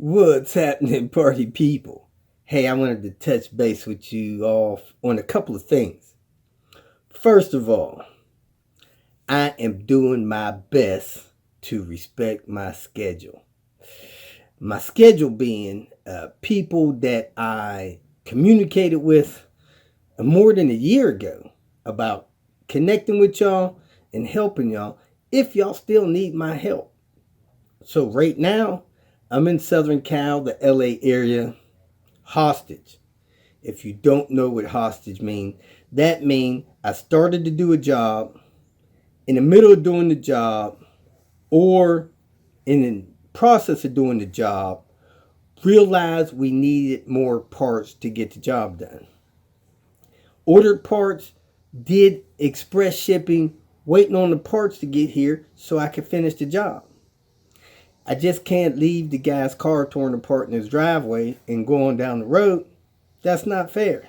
What's happening, party people? Hey, I wanted to touch base with you all on a couple of things. First of all, I am doing my best to respect my schedule. My schedule being people that I communicated with more than a year ago about connecting with y'all and helping y'all if y'all still need my help. So right now, I'm in Southern Cal, the LA area, hostage. If you don't know what hostage means, that means I started to do a job, in the middle of doing the job, or in the process of doing the job, realized we needed more parts to get the job done. Ordered parts, did express shipping, waiting on the parts to get here so I could finish the job. I just can't leave the guy's car torn apart in his driveway and go on down the road. That's not fair.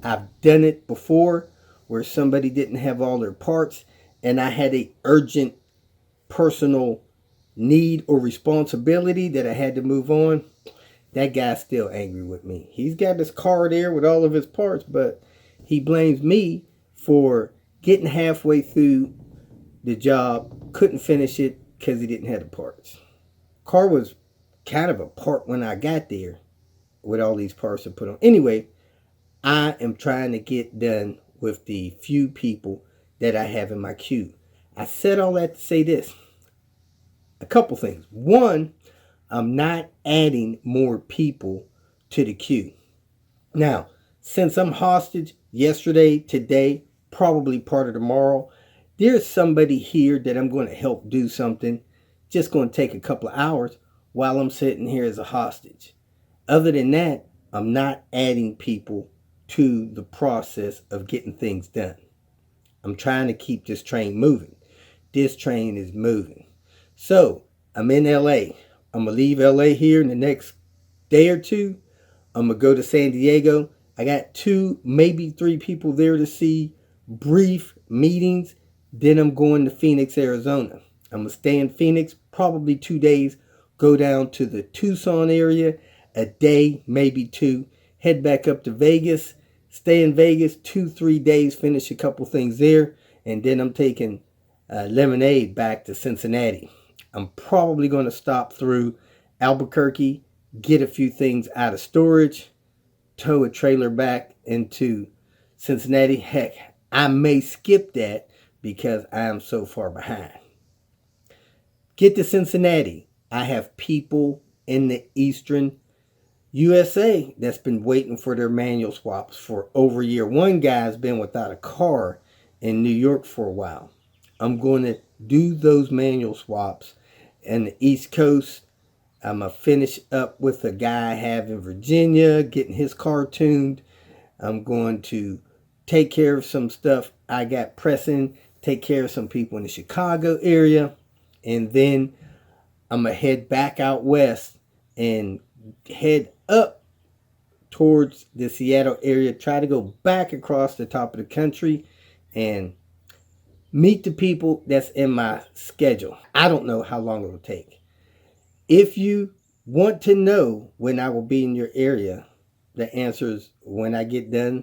I've done it before where somebody didn't have all their parts and I had a urgent personal need or responsibility that I had to move on. That guy's still angry with me. He's got his car there with all of his parts, but he blames me for getting halfway through the job, couldn't finish it because he didn't have the parts. Car was kind of apart when I got there with all these parts to put on. Anyway, I am trying to get done with the few people that I have in my queue. I said all that to say this. A couple things. One, I'm not adding more people to the queue. Now, since I'm hostage yesterday, today, probably part of tomorrow, there's somebody here that I'm going to help do something. Just going to take a couple of hours while I'm sitting here as a hostage. Other than that, I'm not adding people to the process of getting things done. I'm trying to keep this train moving. This train is moving. So, I'm in LA. I'm going to leave LA here in the next day or two. I'm going to go to San Diego. I got 2, maybe 3 people there to see, brief meetings. Then I'm going to Phoenix, Arizona. I'm going to stay in Phoenix probably 2 days. Go down to the Tucson area a day, maybe 2. Head back up to Vegas. Stay in Vegas 2-3 days. Finish a couple things there. And then I'm taking Lemonade back to Cincinnati. I'm probably going to stop through Albuquerque, get a few things out of storage, tow a trailer back into Cincinnati. Heck, I may skip that because I am so far behind. Get to Cincinnati. I have people in the eastern USA that's been waiting for their manual swaps for over a year. One guy's been without a car in New York for a while. I'm going to do those manual swaps in the East Coast. I'm going to finish up with a guy I have in Virginia, getting his car tuned. I'm going to take care of some stuff I got pressing, take care of some people in the Chicago area, and then I'm going to head back out west and head up towards the Seattle area, try to go back across the top of the country and meet the people that's in my schedule. I don't know how long it will take. If you want to know when I will be in your area, the answer is when I get done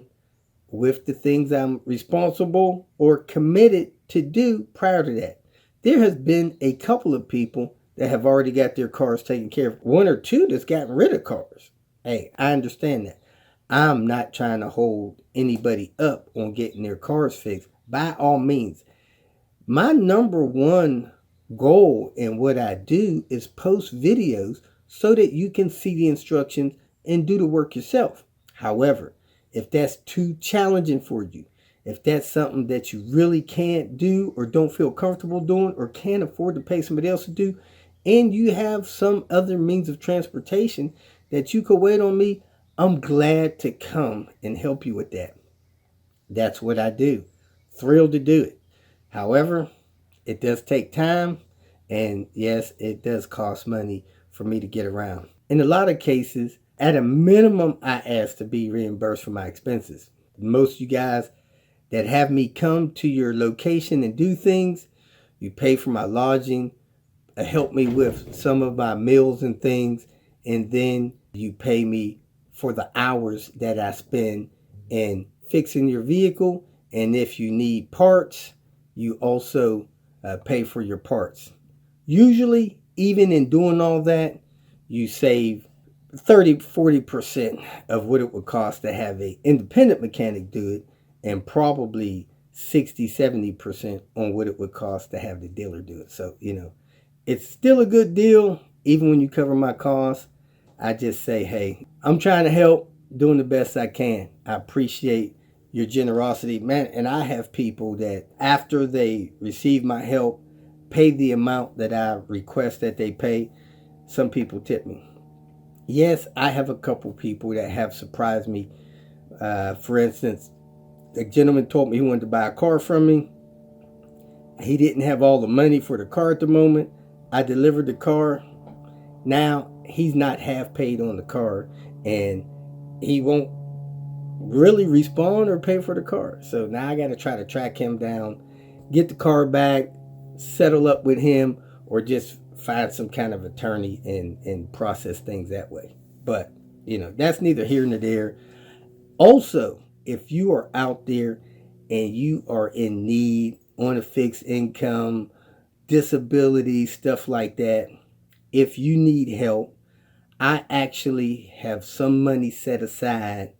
with the things I'm responsible or committed to do prior to that. There has been a couple of people that have already got their cars taken care of. 1 or 2 that's gotten rid of cars. Hey, I understand that. I'm not trying to hold anybody up on getting their cars fixed. By all means, my number one goal in what I do is post videos so that you can see the instructions and do the work yourself. However, if that's too challenging for you, if that's something that you really can't do or don't feel comfortable doing or can't afford to pay somebody else to do, and you have some other means of transportation that you could wait on me, I'm glad to come and help you with that. That's what I do. Thrilled to do it. However, it does take time, and yes, it does cost money for me to get around. In a lot of cases, at a minimum, I ask to be reimbursed for my expenses. Most of you guys that have me come to your location and do things, you pay for my lodging, help me with some of my meals and things, and then you pay me for the hours that I spend in fixing your vehicle. And if you need parts, you also pay for your parts. Usually, even in doing all that, you save 30-40% of what it would cost to have an independent mechanic do it, and probably 60-70% on what it would cost to have the dealer do it. So, it's still a good deal, even when you cover my costs. I just say, hey, I'm trying to help, doing the best I can. I appreciate your generosity, man. And I have people that after they receive my help, pay the amount that I request that they pay. Some people tip me. Yes, I have a couple people that have surprised me. For instance, a gentleman told me he wanted to buy a car from me. He didn't have all the money for the car at the moment. I delivered the car. Now he's not half paid on the car, and he won't really respond or pay for the car. So now I got to try to track him down, get the car back, settle up with him, or just find some kind of attorney and process things that way. But, that's neither here nor there. Also, if you are out there and you are in need on a fixed income, disability, stuff like that, if you need help, I actually have some money set aside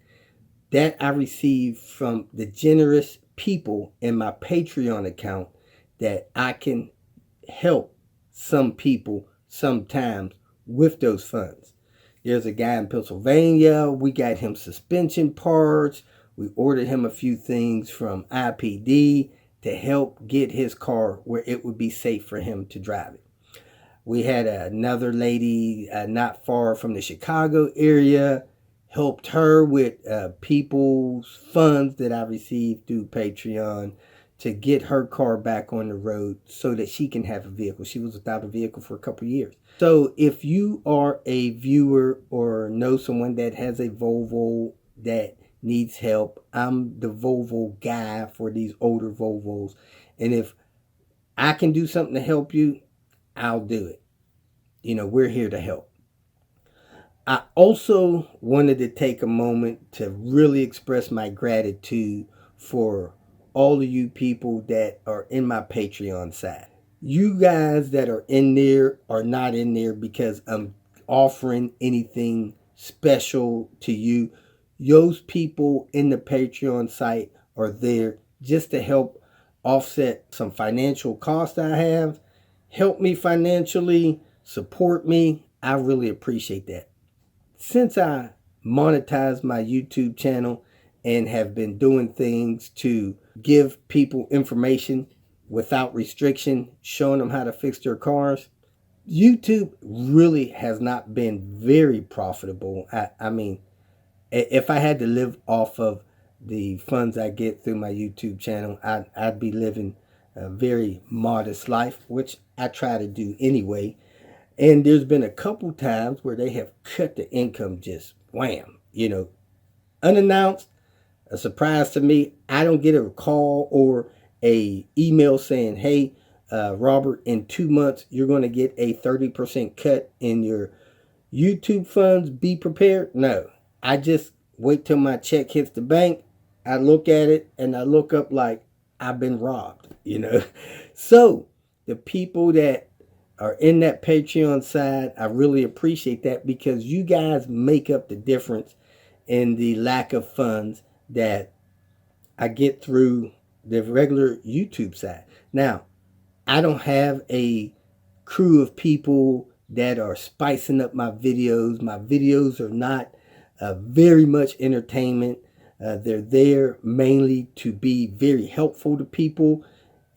that I receive from the generous people in my Patreon account that I can help some people sometimes with those funds. There's a guy in Pennsylvania. We got him suspension parts. We ordered him a few things from IPD to help get his car where it would be safe for him to drive it. We had another lady not far from the Chicago area, helped her with people's funds that I received through Patreon to get her car back on the road so that she can have a vehicle. She was without a vehicle for a couple of years. So if you are a viewer or know someone that has a Volvo that needs help, I'm the Volvo guy for these older Volvos. And if I can do something to help you, I'll do it. We're here to help. I also wanted to take a moment to really express my gratitude for all of you people that are in my Patreon side. You guys that are in there are not in there because I'm offering anything special to you. Those people in the Patreon site are there just to help offset some financial costs I have. Help me financially, support me. I really appreciate that. Since I monetized my YouTube channel and have been doing things to give people information without restriction, showing them how to fix their cars, YouTube really has not been very profitable. I mean, if I had to live off of the funds I get through my YouTube channel, I'd be living a very modest life, which I try to do anyway. And there's been a couple times where they have cut the income just wham, unannounced, a surprise to me. I don't get a call or a email saying, hey, Robert, in 2 months, you're going to get a 30% cut in your YouTube funds. Be prepared. No, I just wait till my check hits the bank. I look at it and I look up like I've been robbed, So the people that are in that Patreon side, I really appreciate that because you guys make up the difference in the lack of funds that I get through the regular YouTube side. Now, I don't have a crew of people that are spicing up my videos. My videos are not very much entertainment. They're there mainly to be very helpful to people,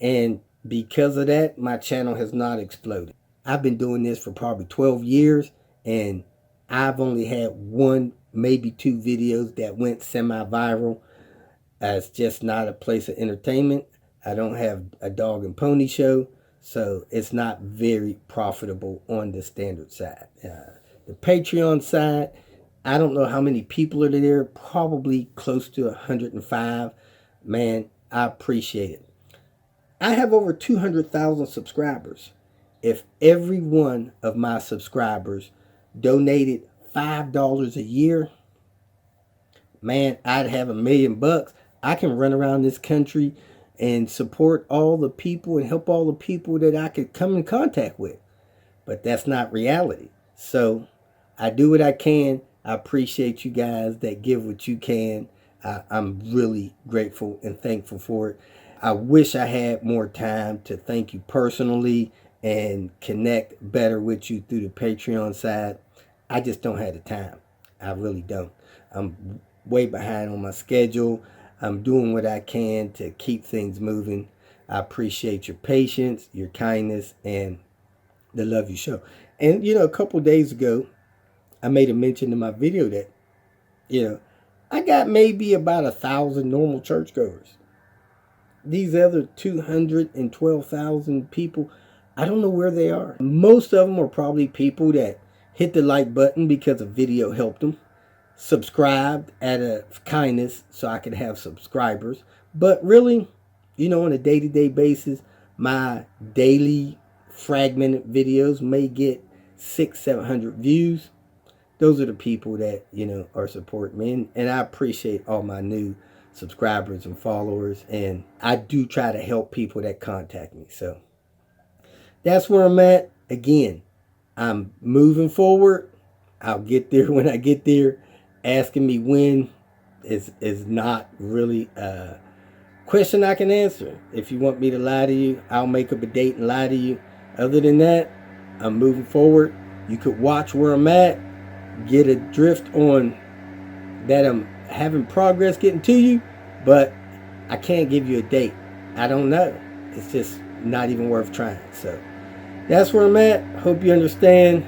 and because of that, my channel has not exploded. I've been doing this for probably 12 years, and I've only had 1, maybe 2 videos that went semi-viral. It's just not a place of entertainment. I don't have a dog and pony show, so it's not very profitable on the standard side. The Patreon side, I don't know how many people are there, probably close to 105. Man, I appreciate it. I have over 200,000 subscribers. If every one of my subscribers donated $5 a year, man, I'd have $1 million. I can run around this country and support all the people and help all the people that I could come in contact with. But that's not reality. So I do what I can. I appreciate you guys that give what you can. I'm really grateful and thankful for it. I wish I had more time to thank you personally and connect better with you through the Patreon side. I just don't have the time. I really don't. I'm way behind on my schedule. I'm doing what I can to keep things moving. I appreciate your patience, your kindness, and the love you show. And, a couple days ago, I made a mention in my video that, I got maybe about 1,000 normal churchgoers. These other 212,000 people, I don't know where they are. Most of them are probably people that hit the like button because a video helped them, subscribed out of kindness so I could have subscribers. But really, on a day-to-day basis, my daily fragmented videos may get 600-700 views. Those are the people that are supporting me, and I appreciate all my new subscribers and followers, and I do try to help people that contact me. So that's where I'm at. Again, I'm moving forward. I'll get there when I get there. Asking me when is not really a question I can answer. If you want me to lie to you, I'll make up a date and lie to you. Other than that, I'm moving forward. You could watch where I'm at, get a drift on that I'm having progress getting to you, but I can't give you a date. I don't know. It's just not even worth trying. So that's where I'm at. Hope you understand.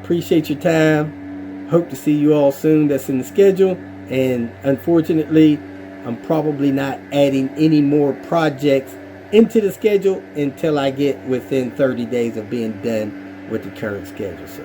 Appreciate your time. Hope to see you all soon. That's in the schedule. And unfortunately, I'm probably not adding any more projects into the schedule until I get within 30 days of being done with the current schedule. So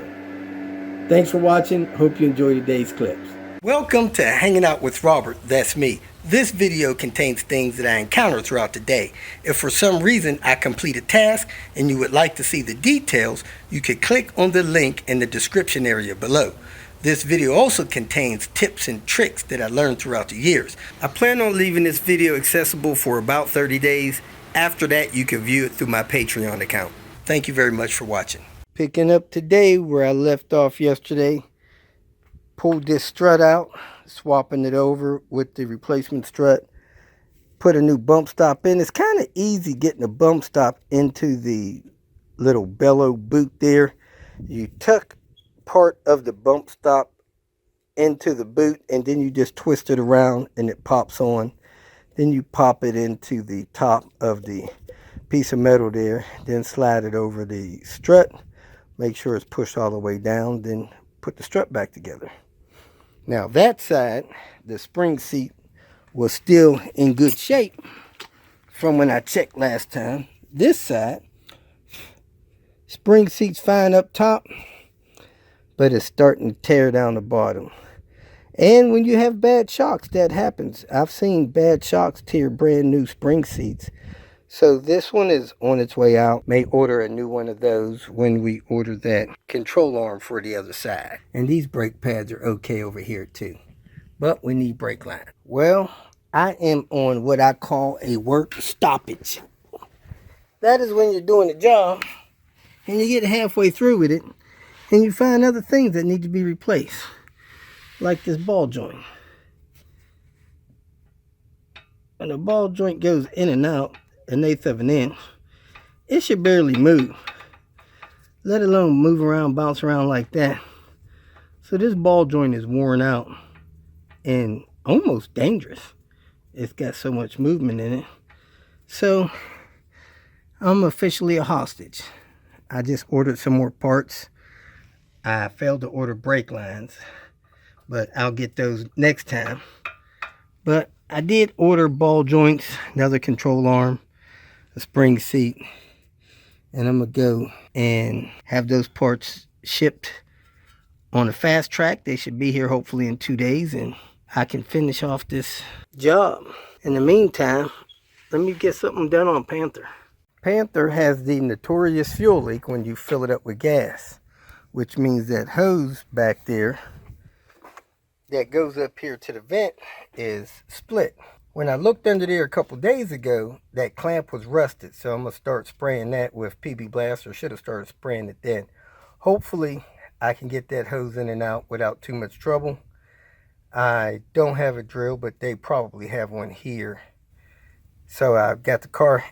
thanks for watching. Hope you enjoy today's clips. Welcome to Hanging Out with Robert. That's me. This video contains things that I encounter throughout the day. If for some reason I complete a task and you would like to see the details, you could click on the link in the description area below. This video also contains tips and tricks that I learned throughout the years. I plan on leaving this video accessible for about 30 days. After that, you can view it through my Patreon account. Thank you very much for watching. Picking up today where I left off yesterday. Pulled this strut out, swapping it over with the replacement strut. Put a new bump stop in. It's kind of easy getting a bump stop into the little bellow boot there. You tuck part of the bump stop into the boot and then you just twist it around and it pops on. Then you pop it into the top of the piece of metal there, then slide it over the strut, make sure it's pushed all the way down, then put the strut back together. Now that side, the spring seat was still in good shape from when I checked last time. This side, spring seat's fine up top, but it's starting to tear down the bottom. And when you have bad shocks, that happens. I've seen bad shocks tear brand new spring seats. So this one is on its way out. May order a new one of those when we order that control arm for the other side. And these brake pads are okay over here too. But we need brake line. Well, I am on what I call a work stoppage. That is when you're doing a job and you get halfway through with it and you find other things that need to be replaced. Like this ball joint. And the ball joint goes in and out 1/8 of an inch. It should barely move, let alone move around, bounce around like that. So this ball joint is worn out and almost dangerous. It's got so much movement in it. So I'm officially a hostage. I just ordered some more parts. I failed to order brake lines, but I'll get those next time. But I did order ball joints, another control arm, a spring seat, and I'm gonna go and have those parts shipped on a fast track. They should be here hopefully in 2 days and I can finish off this job. In the meantime, let me get something done on Panther. Panther has the notorious fuel leak when you fill it up with gas. which means that hose back there that goes up here to the vent is split. When I looked under there a couple days ago, that clamp was rusted, so I'm going to start spraying that with PB Blast, or should have started spraying it then. Hopefully, I can get that hose in and out without too much trouble. I don't have a drill, but they probably have one here. So I've got the car,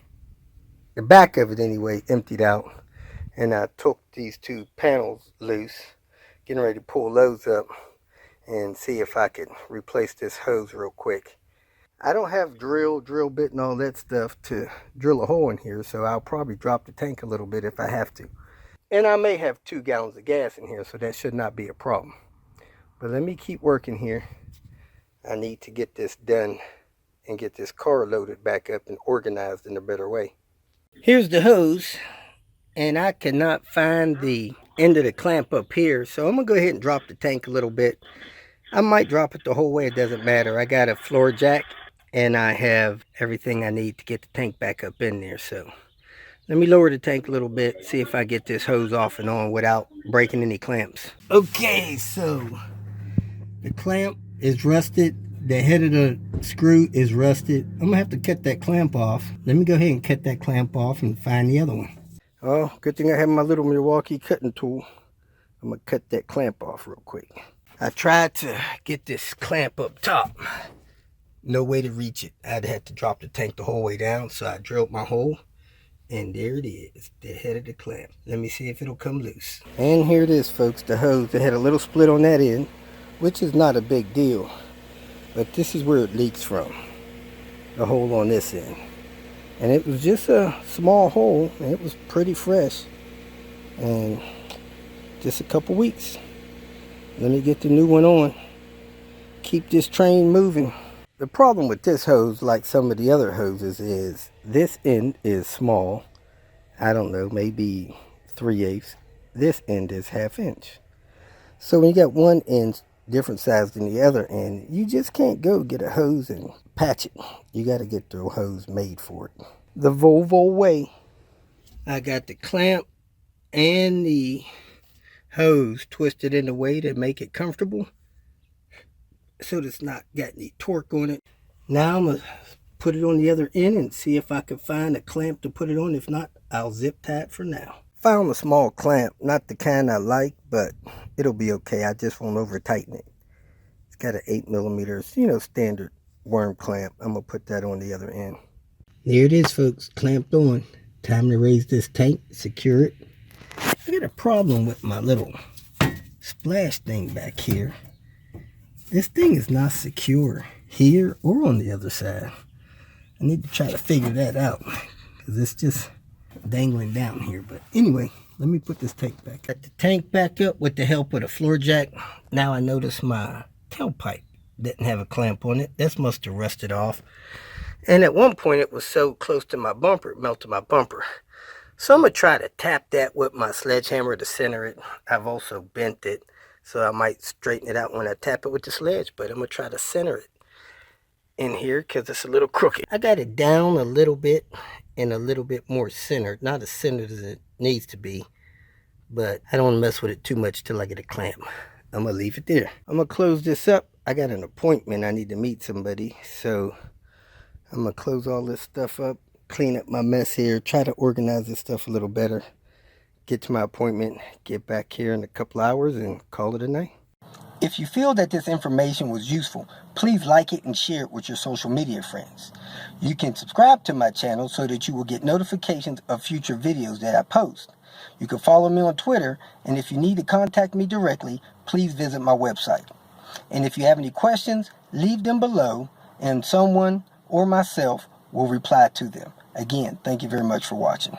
the back of it anyway, emptied out, and I took these two panels loose, getting ready to pull those up and see if I could replace this hose real quick. I don't have drill bit and all that stuff to drill a hole in here, so I'll probably drop the tank a little bit if I have to. And I may have 2 gallons of gas in here, so that should not be a problem. But let me keep working here. I need to get this done and get this car loaded back up and organized in a better way. Here's the hose, and I cannot find the end of the clamp up here, so I'm going to go ahead and drop the tank a little bit. I might drop it the whole way, it doesn't matter. I got a floor jack, and I have everything I need to get the tank back up in there. So let me lower the tank a little bit, see if I get this hose off and on without breaking any clamps. Okay, so the clamp is rusted. The head of the screw is rusted. I'm gonna have to cut that clamp off. Let me go ahead and cut that clamp off and find the other one. Oh, good thing I have my little Milwaukee cutting tool. I'm gonna cut that clamp off real quick. I tried to get this clamp up top. No way to reach it. I'd have to drop the tank the whole way down, so I drilled my hole, and there it is, the head of the clamp. Let me see if it'll come loose. And here it is, folks, the hose. It had a little split on that end, which is not a big deal, but this is where it leaks from, the hole on this end. And it was just a small hole, and it was pretty fresh, and just a couple weeks. Let me get the new one on. Keep this train moving. The problem with this hose, like some of the other hoses, is this end is small. I don't know, maybe 3/8. This end is 1/2 inch. So when you got one end different size than the other end, you just can't go get a hose and patch it. You got to get the hose made for it. The Volvo way. I got the clamp and the hose twisted in a way to make it comfortable, so it's not got any torque on it. Now I'm going to put it on the other end and see if I can find a clamp to put it on. If not, I'll zip tie it for now. Found a small clamp, not the kind I like, but it'll be okay. I just won't over tighten it. It's got an 8mm, you know, standard worm clamp. I'm going to put that on the other end. There it is, folks, clamped on. Time to raise this tank, secure it. I got a problem with my little splash thing back here. This thing is not secure here or on the other side. I need to try to figure that out, because it's just dangling down here. But anyway, let me put this tank back. Got the tank back up with the help of the floor jack. Now I notice my tailpipe didn't have a clamp on it. This must have rusted off. And at one point it was so close to my bumper, it melted my bumper. So I'm going to try to tap that with my sledgehammer to center it. I've also bent it, so I might straighten it out when I tap it with the sledge, but I'm going to try to center it in here because it's a little crooked. I got it down a little bit and a little bit more centered. Not as centered as it needs to be, but I don't want to mess with it too much till I get a clamp. I'm going to leave it there. I'm going to close this up. I got an appointment. I need to meet somebody, so I'm going to close all this stuff up, clean up my mess here, try to organize this stuff a little better, get to my appointment, get back here in a couple hours, and call it a night. If you feel that this information was useful, please like it and share it with your social media friends. You can subscribe to my channel so that you will get notifications of future videos that I post. You can follow me on Twitter, and if you need to contact me directly, please visit my website. And if you have any questions, leave them below, and someone or myself will reply to them. Again, thank you very much for watching.